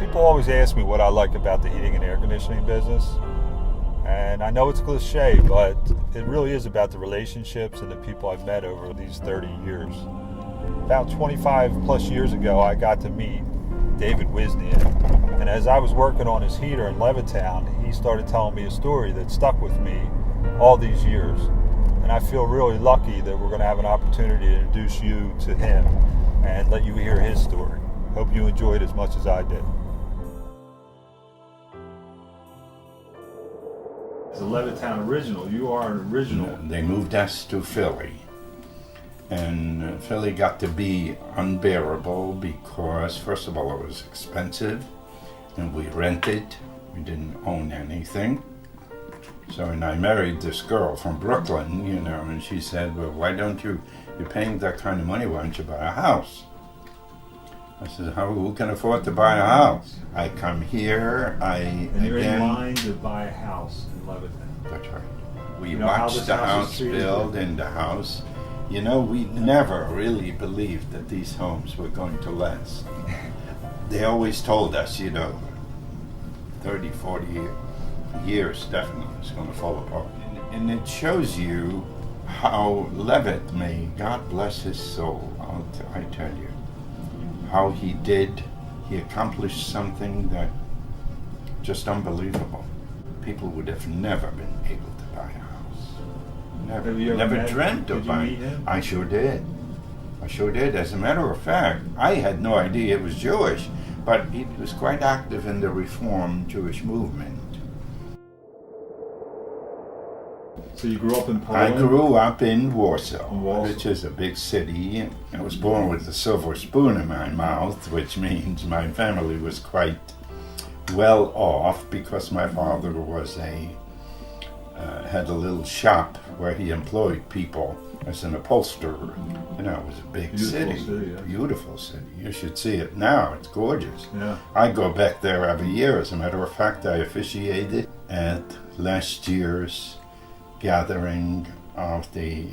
People always ask me what I like about the heating and air conditioning business. And I know it's cliche, but it really is about the relationships and the people I've met over these 30 years. About 25 plus years ago, I got to meet David Wisnia. And as I was working on his heater in Levittown, he started telling me a story that stuck with me all these years. And I feel really lucky that we're going to have an opportunity to introduce you to him and let you hear his story. Hope you enjoyed it as much as I did. It's a Levittown original. You are an original. They moved us to Philly. And Philly got to be unbearable because, first of all, it was expensive. And we rented. We didn't own anything. So, and I married this girl from Brooklyn, and she said, well, why don't you're paying that kind of money, why don't you buy a house? I said, who can afford to buy a house? I come here, And you're in line to buy a house in Levittown. That's right. We watched the house build and the house. We never really believed that these homes were going to last. They always told us, 30, 40 years definitely it's going to fall apart. And it shows you how Levitt, may God bless his soul, I tell you, how he accomplished something that just unbelievable. People would have never been able to buy a house. Never dreamt of buying. I sure did. As a matter of fact, I had no idea he was Jewish, but he was quite active in the Reform Jewish movement. So you grew up in Poland? I grew up in Warsaw, which is a big city. I was born with a silver spoon in my mouth, which means my family was quite well off because my father was had a little shop where he employed people as an upholsterer. It was a big city. Beautiful city. You should see it now. It's gorgeous. Yeah. I go back there every year. As a matter of fact, I officiated at last year's gathering of the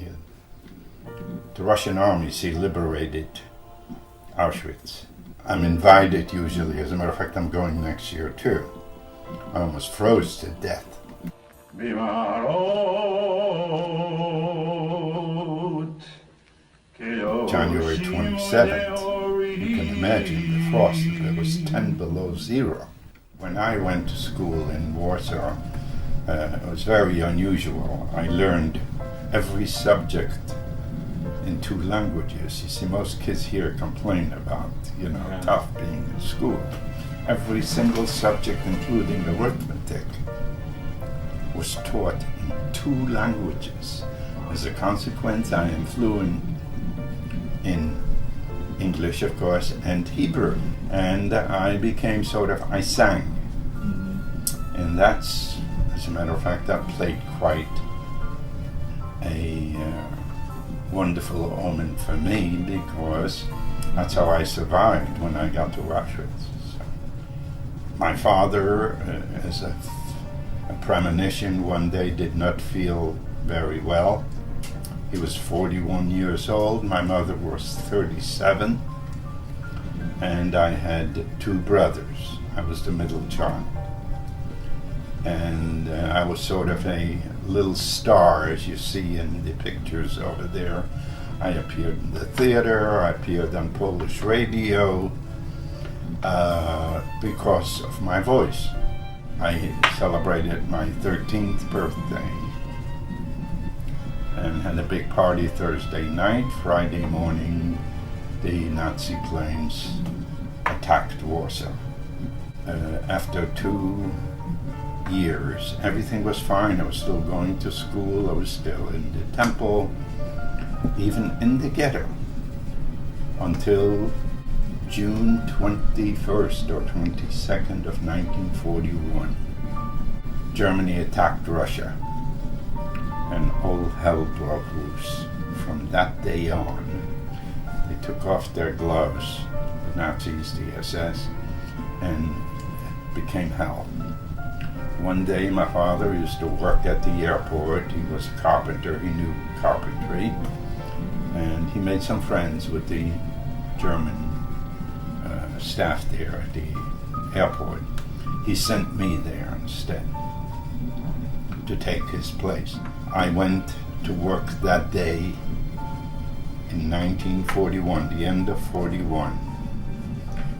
Russian army liberated Auschwitz. I'm invited usually. As a matter of fact, I'm going next year too. I almost froze to death. January 27th. You can imagine the frost. It was 10 below zero. When I went to school in Warsaw, it was very unusual. I learned every subject in 2 languages. You see, most kids here complain about, tough being in school. Every single subject, including arithmetic, was taught in 2 languages. As a consequence, I am fluent in English, of course, and Hebrew. And I became I sang. And that's, as a matter of fact, that played quite a wonderful omen for me because that's how I survived when I got to Auschwitz. So my father, as a premonition, one day did not feel very well. He was 41 years old. My mother was 37. And I had 2 brothers. I was the middle child. And I was sort of a little star, as you see in the pictures over there. I appeared in the theater, I appeared on Polish radio because of my voice. I celebrated my 13th birthday and had a big party Thursday night. Friday morning, the Nazi planes attacked Warsaw. After 2 years, everything was fine. I was still going to school. I was still in the temple, even in the ghetto, until June 21st or 22nd of 1941. Germany attacked Russia, and all hell broke loose. From that day on, they took off their gloves, the Nazis, the SS, and it became hell. One day my father used to work at the airport. He was a carpenter, he knew carpentry, and he made some friends with the German staff there at the airport. He sent me there instead to take his place. I went to work that day in 1941, the end of 41,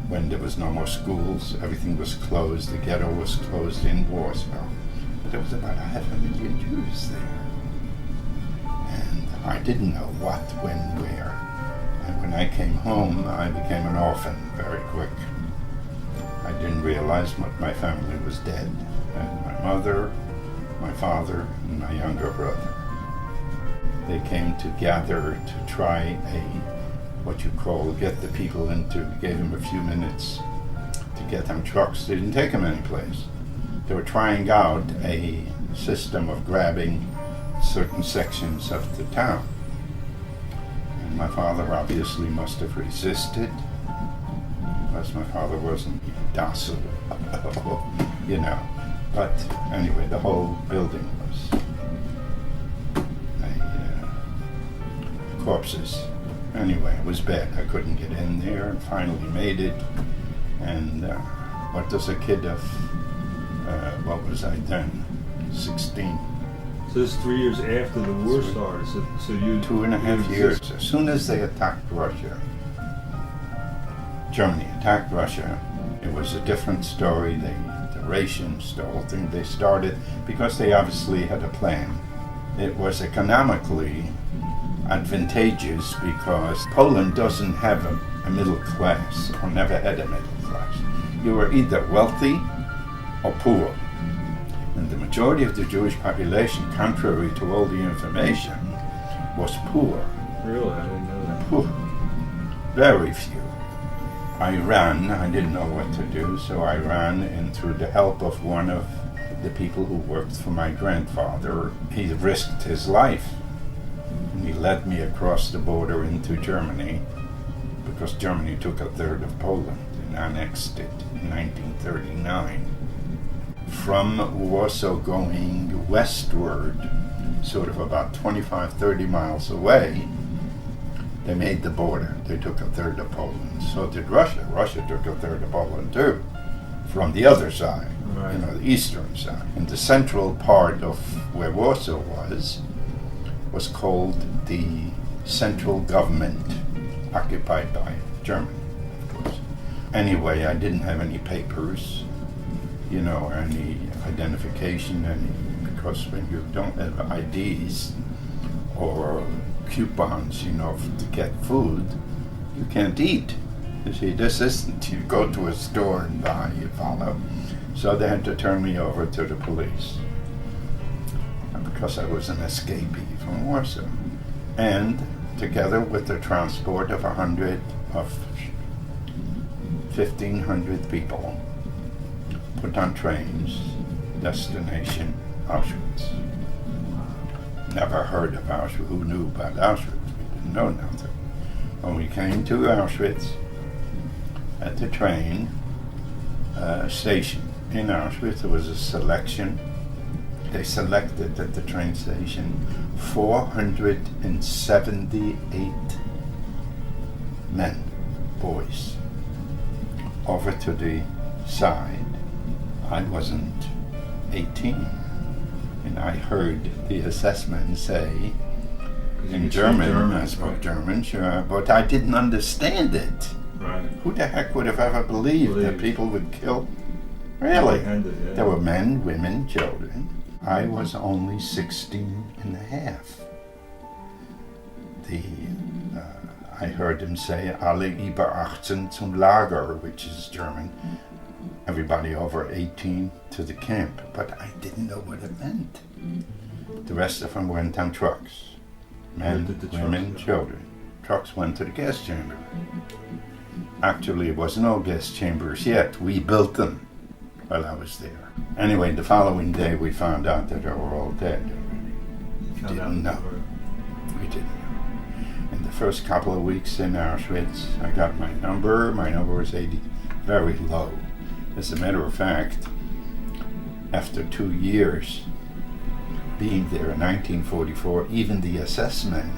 when there was no more schools, everything was closed, the ghetto was closed in Warsaw. But there was about 500,000 Jews there. And I didn't know what, when, where. And when I came home, I became an orphan very quick. I didn't realize my family was dead. And my mother, my father, and my younger brother. They came together to try get the people gave them a few minutes to get them trucks. They didn't take them anyplace. They were trying out a system of grabbing certain sections of the town. And my father obviously must have resisted, because my father wasn't docile, you know. But anyway, the whole building was corpses. Anyway, it was bad. I couldn't get in there, and finally made it. And what does a kid of, what was I then? 16. So this is 3 years after the war started. So you 2.5 years. As soon as they attacked Russia, Germany attacked Russia, it was a different story. The rations, the whole thing, they started because they obviously had a plan. It was economically advantageous because Poland doesn't have a middle class, or never had a middle class. You were either wealthy or poor. And the majority of the Jewish population, contrary to all the information, was poor. Really? I didn't know that. Poor. Very few. I didn't know what to do, so I ran, and through the help of one of the people who worked for my grandfather, he risked his life. And he led me across the border into Germany, because Germany took a third of Poland and annexed it in 1939. From Warsaw going westward, sort of about 25-30 miles away, they made the border. They took a third of Poland. So did Russia. Russia took a third of Poland too, from the other side, right. The eastern side. And the central part of where Warsaw was called the central government, occupied by Germany, of course. Anyway, I didn't have any papers, or any identification, because when you don't have IDs or coupons, to get food, you can't eat. You see, this isn't you go to a store and buy, you follow. So they had to turn me over to the police, because I was an escapee from Warsaw. And together with the transport of 1,500 people, put on trains, destination Auschwitz. Never heard of Auschwitz. Who knew about Auschwitz? We didn't know nothing. When we came to Auschwitz, at the train station in Auschwitz, there was a selection. They selected at the train station 478 men, boys, over to the side. I wasn't 18, and I heard the assessment say in German, I spoke German, sure, but I didn't understand it. Right. Who the heck would have ever believed that people would kill? Really? There were men, women, children. I was only 16 and a half. I heard him say, alle über 18 zum Lager, which is German. Everybody over 18 to the camp. But I didn't know what it meant. The rest of them went on trucks. Men, women, children. Trucks went to the gas chamber. Actually, there was no gas chambers yet. We built them while I was there. Anyway, the following day we found out that they were all dead already. We didn't know. In the first couple of weeks in Auschwitz, I got my number. My number was 80, very low. As a matter of fact, after 2 years being there in 1944, even the SS men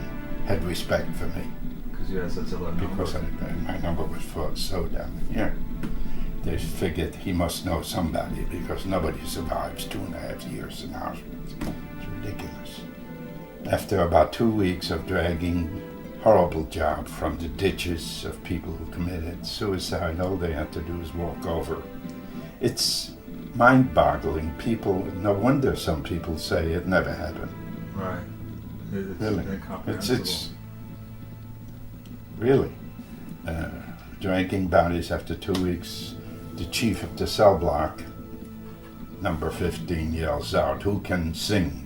had respect for me. Because you had such a low number. Because my number was so down here. They figured he must know somebody because nobody survives 2.5 years in Auschwitz. It's ridiculous. After about 2 weeks of dragging horrible job from the ditches of people who committed suicide, all they had to do is walk over. It's mind-boggling. People, no wonder some people say it never happened. Right. It's Really. incomprehensible. It's really dragging bodies after 2 weeks. The chief of the cell block, number 15, yells out, "Who can sing?"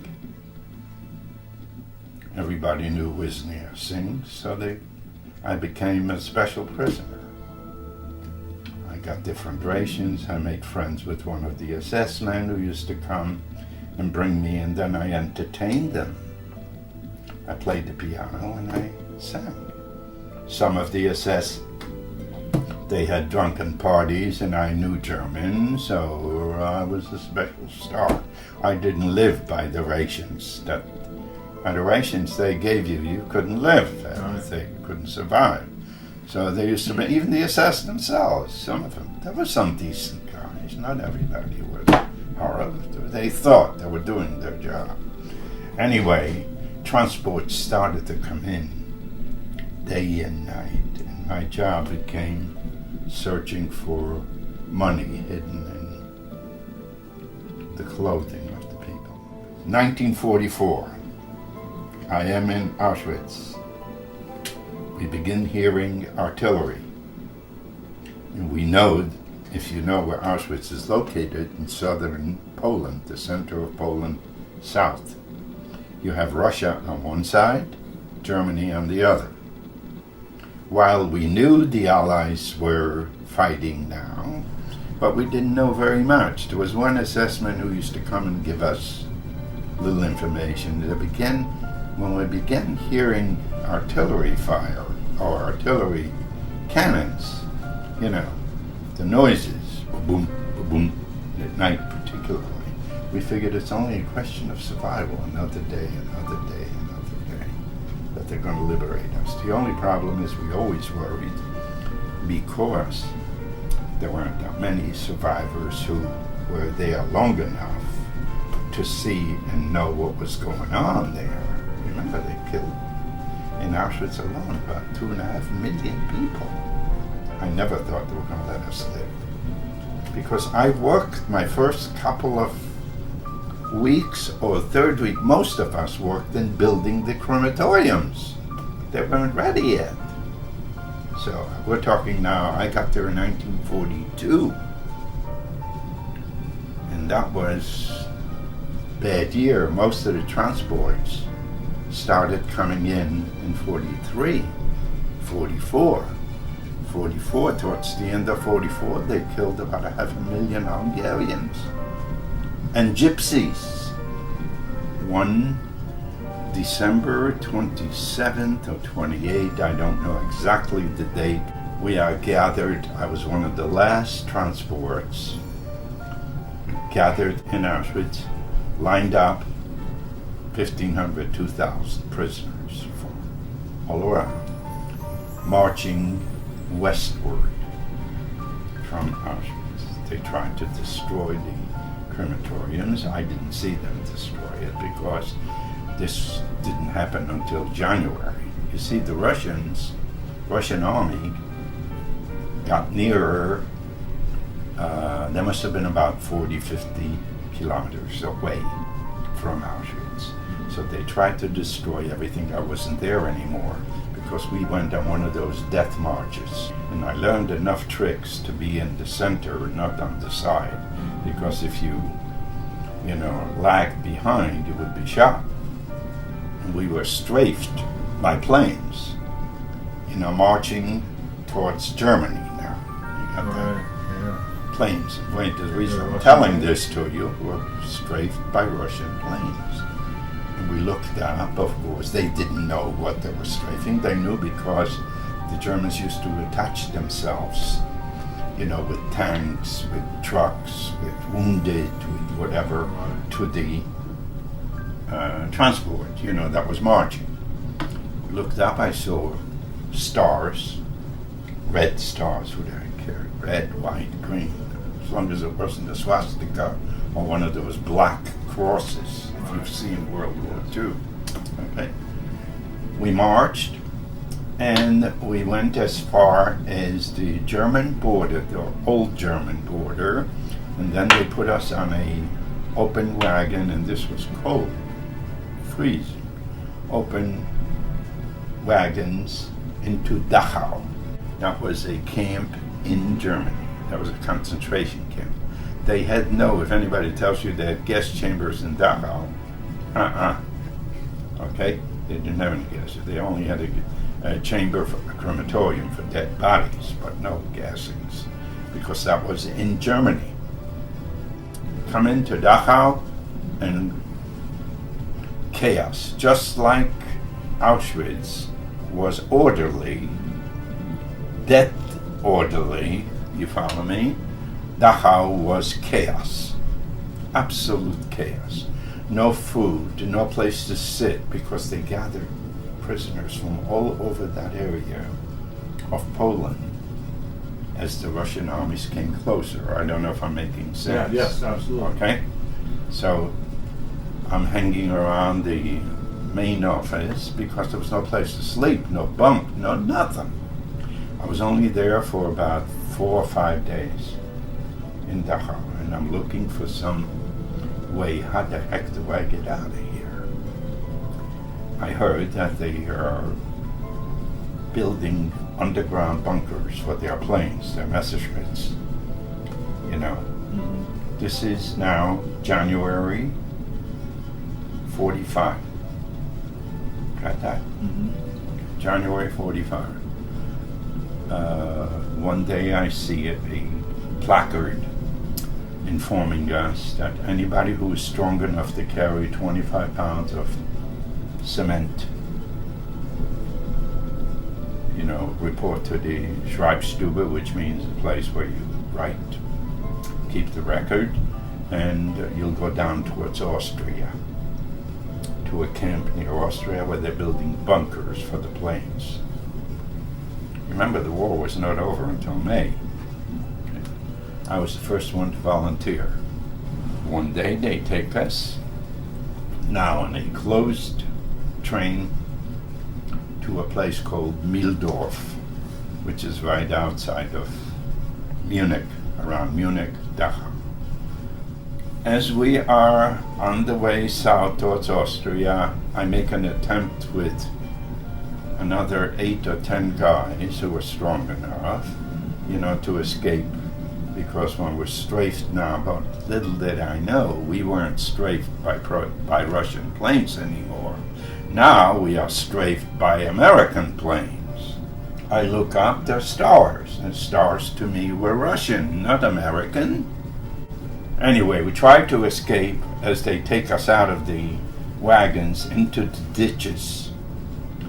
Everybody knew Wisnia sings, so I became a special prisoner. I got different rations. I made friends with one of the SS men who used to come and bring me, and then I entertained them. I played the piano and I sang. Some of the SS, they had drunken parties and I knew German, so I was a special star. I didn't live by the rations by the rations they gave you, you couldn't live. They couldn't survive. So they used to be, even the SS themselves, some of them, there were some decent guys, not everybody was horrible. They thought they were doing their job. Anyway, transports started to come in day and night, and my job became searching for money hidden in the clothing of the people. 1944. I am in Auschwitz. We begin hearing artillery. And we know, if you know where Auschwitz is located, in southern Poland, the center of Poland, south. You have Russia on one side, Germany on the other. While we knew the Allies were fighting now, but we didn't know very much. There was one assessment who used to come and give us little information. When we began hearing artillery fire or artillery cannons, the noises, boom, boom, at night particularly, we figured it's only a question of survival, another day, that they're going to liberate us. The only problem is we always worried because there weren't that many survivors who were there long enough to see and know what was going on there. Remember, they killed in Auschwitz alone about 2.5 million people. I never thought they were going to let us live. Because I worked my first couple of weeks or third week, most of us worked in building the crematoriums. They weren't ready yet. So we're talking now, I got there in 1942. And that was a bad year. Most of the transports started coming in 43, 44. 44, towards the end of 44, they killed about 500,000 Hungarians and gypsies. One December 27th or 28th, I don't know exactly the date, we are gathered. I was one of the last transports gathered in Auschwitz, lined up, 1,500, 2,000 prisoners from all around, marching westward from Auschwitz. They tried to destroy the crematoriums. I didn't see them destroy it because this didn't happen until January. You see, the Russian army got nearer. They must have been about 40, 50 kilometers away from Auschwitz. So they tried to destroy everything. I wasn't there anymore because we went on one of those death marches. And I learned enough tricks to be in the center and not on the side. Because if you lagged behind, you would be shot. And we were strafed by planes, marching towards Germany now. You got Right, planes. Wait, the reason I'm Russian telling planes. this to you, we're strafed by Russian planes. And we looked up, of course. They didn't know what they were strafing. They knew because the Germans used to attach themselves, with tanks, with trucks, with wounded, with whatever, to the transport, that was marching. Looked up, I saw stars, red stars with a care. Red, white, green. As long as it wasn't a swastika or one of those black crosses, if you've seen World War II. Okay. We marched, and we went as far as the German border, the old German border, and then they put us on a open wagon, and this was cold, freezing, open wagons into Dachau. That was a camp in Germany. That was a concentration camp. They had if anybody tells you they had gas chambers in Dachau, okay? They didn't have any gas. They only had a chamber for a crematorium for dead bodies, but no gassings, because that was in Germany. Come into Dachau and chaos, just like Auschwitz was orderly, death orderly, you follow me? Dachau was chaos, absolute chaos. No food, no place to sit, because they gathered prisoners from all over that area of Poland as the Russian armies came closer. I don't know if I'm making sense. Yeah, yes, absolutely. Okay? So I'm hanging around the main office because there was no place to sleep, no bunk, no nothing. I was only there for about 4 or 5 days in Dachau, and I'm looking for some way, how the heck do I get out of here? I heard that they are building underground bunkers for their planes, their Messerschmitts. You know, this is now January 45. Got that? January 45. One day I see a placard informing us that anybody who is strong enough to carry 25 pounds of cement, report to the Schreibstube, which means the place where you write, keep the record, and you'll go down towards Austria, to a camp near Austria where they're building bunkers for the planes. Remember, the war was not over until May. I was the first one to volunteer. One day they take us, now on a closed train, to a place called Mühldorf, which is right outside of Munich, around Munich, Dachau. As we are on the way south towards Austria, I make an attempt with another 8 or 10 guys who were strong enough, to escape, because when we're strafed now, but little did I know, we weren't strafed by Russian planes anymore. Now we are strafed by American planes. I look up, they're stars, and stars to me were Russian, not American. Anyway, we try to escape as they take us out of the wagons into the ditches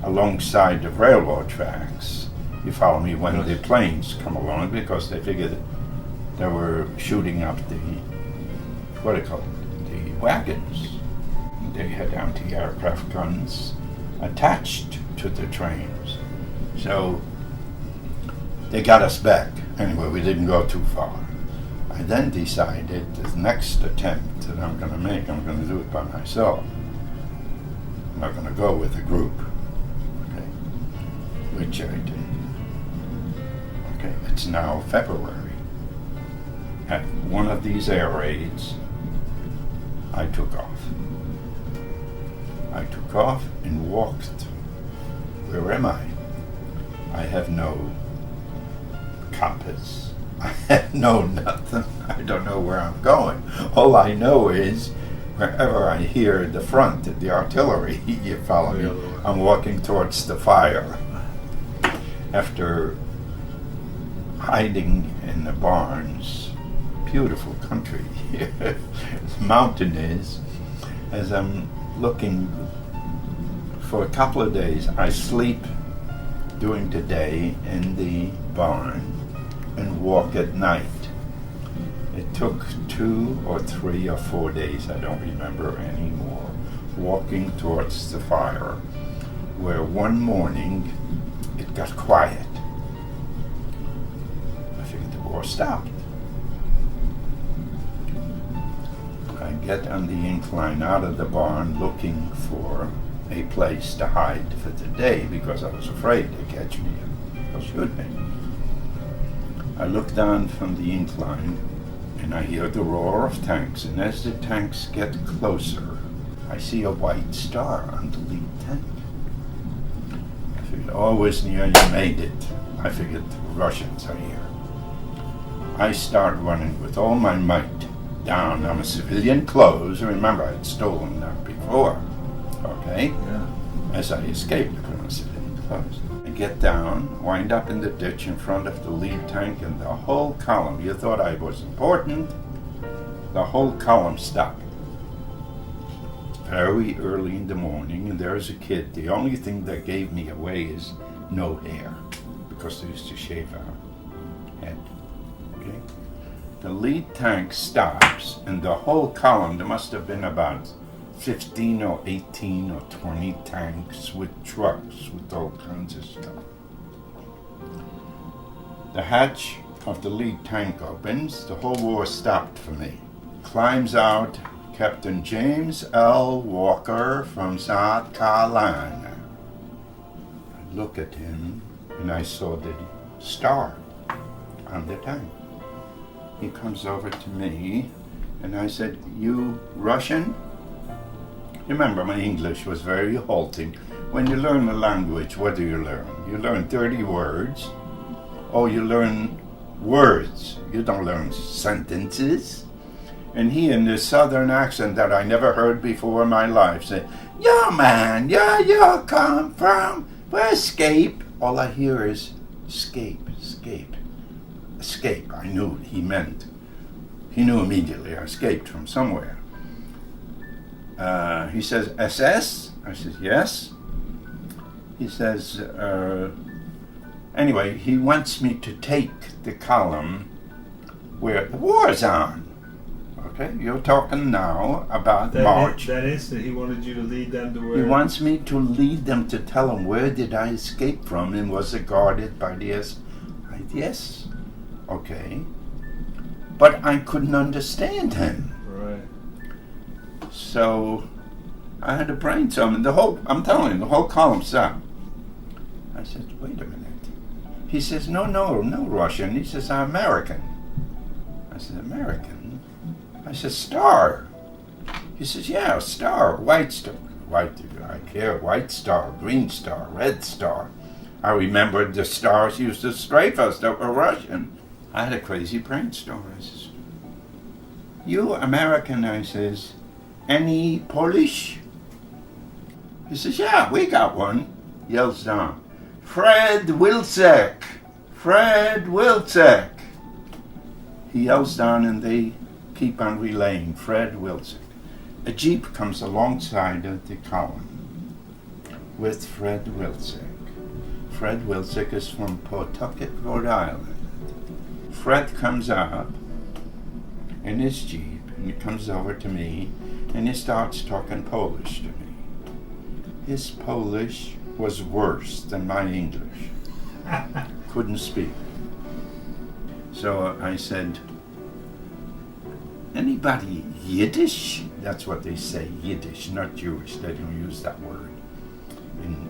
alongside the railroad tracks. You follow me? When the planes come along, because they figured they were shooting up the wagons. They had anti-aircraft guns attached to the trains. So they got us back. Anyway, we didn't go too far. I then decided the next attempt that I'm going to make, I'm going to do it by myself. I'm not going to go with a group. Okay, which I did. Okay, it's now February. At one of these air raids, I took off. I took off and walked. Where am I? I have no compass. I have no nothing. I don't know where I'm going. All I know is wherever I hear the front, the artillery, you follow me, I'm walking towards the fire. After hiding in the barns, beautiful country, mountainous, as I'm looking for a couple of days, I sleep during the day in the barn and walk at night. It took 2 or 3 or 4 days, I don't remember anymore, walking towards the fire, where one morning it got quiet. I figured war stopped. I get on the incline out of the barn looking for a place to hide for the day because I was afraid to catch me and shoot me. I look down from the incline and I hear the roar of tanks, and as the tanks get closer, I see a white star on the lead tank. I figured, oh, Wisnia, you made it. I figured the Russians are here. I start running with all my might down on my civilian clothes. Remember, I had stolen them before. Okay? Yeah. As I escaped from my civilian clothes. I get down, wind up in the ditch in front of the lead tank, and the whole column, you thought I was important, the whole column stopped. Very early in the morning, and there's a kid. The only thing that gave me away is no hair, because they used to shave our head. Okay? The lead tank stops, and the whole column, there must have been about 15 or 18 or 20 tanks with trucks with all kinds of stuff. The hatch of the lead tank opens. The whole war stopped for me. Climbs out Captain James L. Walker from South Carolina. I look at him and I saw the star on the tank. He comes over to me and I said, "You Russian?" Remember, my English was very halting. When you learn a language, what do you learn? You learn 30 words, or you learn words. You don't learn sentences. And he, in this southern accent that I never heard before in my life, said, "Yeah, man, yeah, you come from, where escape?" All I hear is, escape, escape, escape. I knew what he meant. He knew immediately I escaped from somewhere. He says, "SS?" I said, "Yes." He says, anyway, he wants me to take the column where the war's on. Okay, you're talking now about March. That instant, he wanted you to lead them to where... He wants me to lead them to tell them where did I escape from and was it guarded by the SS? Yes. Okay. But I couldn't understand him. Right. So I had to brainstorm, and I'm telling you, the whole column stopped. I said, "Wait a minute." He says, no, Russian. He says, "I'm American." I said, "American?" I said, "Star." He says, "Yeah, star, white star." White, I care, white star, green star, red star. I remembered the stars used to strafe us that were Russian. I had a crazy brainstorm. I says, "You American?" I says, "Any Polish?" He says, "Yeah, we got one." Yells down, "Fred Wilczek! Fred Wilczek!" He yells down and they keep on relaying, "Fred Wilczek." A jeep comes alongside of the column with Fred Wilczek. Fred Wilczek is from Pawtucket, Rhode Island. Fred comes up in his jeep and he comes over to me and he starts talking Polish to me. His Polish was worse than my English. Couldn't speak. So I said, "Anybody Yiddish?" That's what they say, Yiddish, not Jewish. They don't use that word in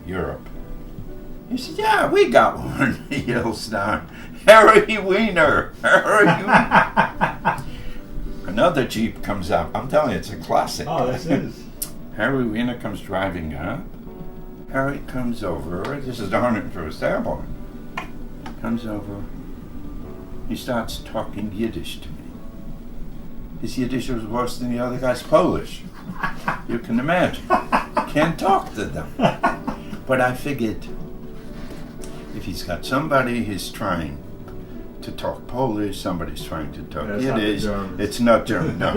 Europe. He said, "Yeah, we got one." He yells down, "Harry Wiener! Harry Wiener!" Another Jeep comes up. I'm telling you, it's a classic. Oh, this is. Harry Wiener comes driving up. Harry comes over. This is the 101st Airborne. Comes over. He starts talking Yiddish to me. His Yiddish was worse than the other guy's Polish. You can imagine. Can't talk to them. But I figured, if he's got somebody he's trying to talk Polish, somebody's trying to talk Yiddish, it's not German, no.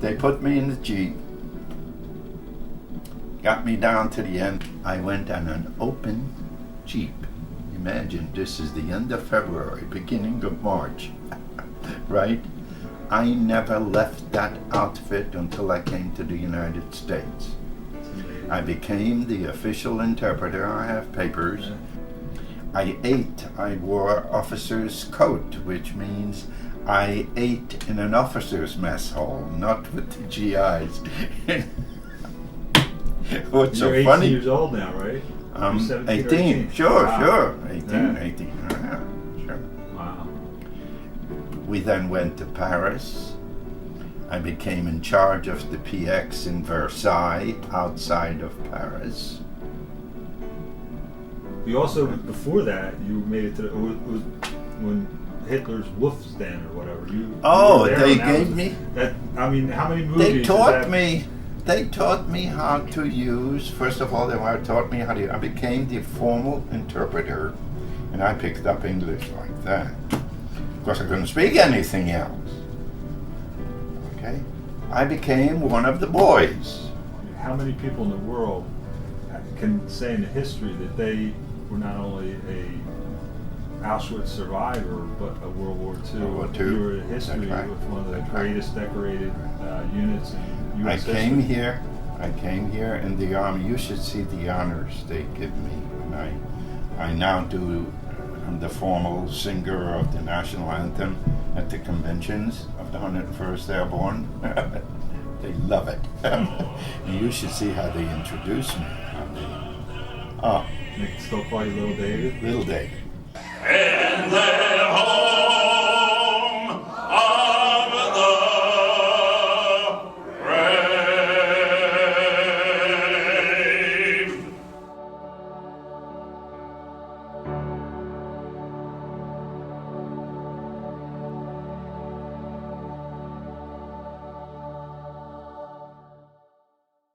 They put me in the Jeep, got me down to the end. I went on an open Jeep. Imagine, this is the end of February, beginning of March, right? I never left that outfit until I came to the United States. I became the official interpreter. I have papers. I wore officer's coat, which means I ate in an officer's mess hall, not with the GIs. What's You're so 18 funny? years old now, right? I'm You're 17 or 18. Sure, Wow. sure. 18, Yeah. 18. Yeah, sure. Wow. We then went to Paris. I became in charge of the PX in Versailles, outside of Paris. You also, before that, you made it to it was when Hitler's Wolfsden or whatever. You Oh, were there, they and that gave was- me. that. I mean, how many movies? They is taught that? me. They taught me how to use. First of all, they taught me how to. I became the formal interpreter, and I picked up English like that. Of course, I couldn't speak anything else. Okay, I became one of the boys. How many people in the world can say in the history that they were not only a Auschwitz survivor, but a World War II? World War II. You were in history That's right. with one of the That's right. greatest decorated units in I U.S. came history. here. I came here in the army. You should see the honors they give me. And I now do. I'm the formal singer of the national anthem at the conventions of the 101st Airborne. They love it. And you should see how they introduce me. They still call you Little David. Little David. And their home.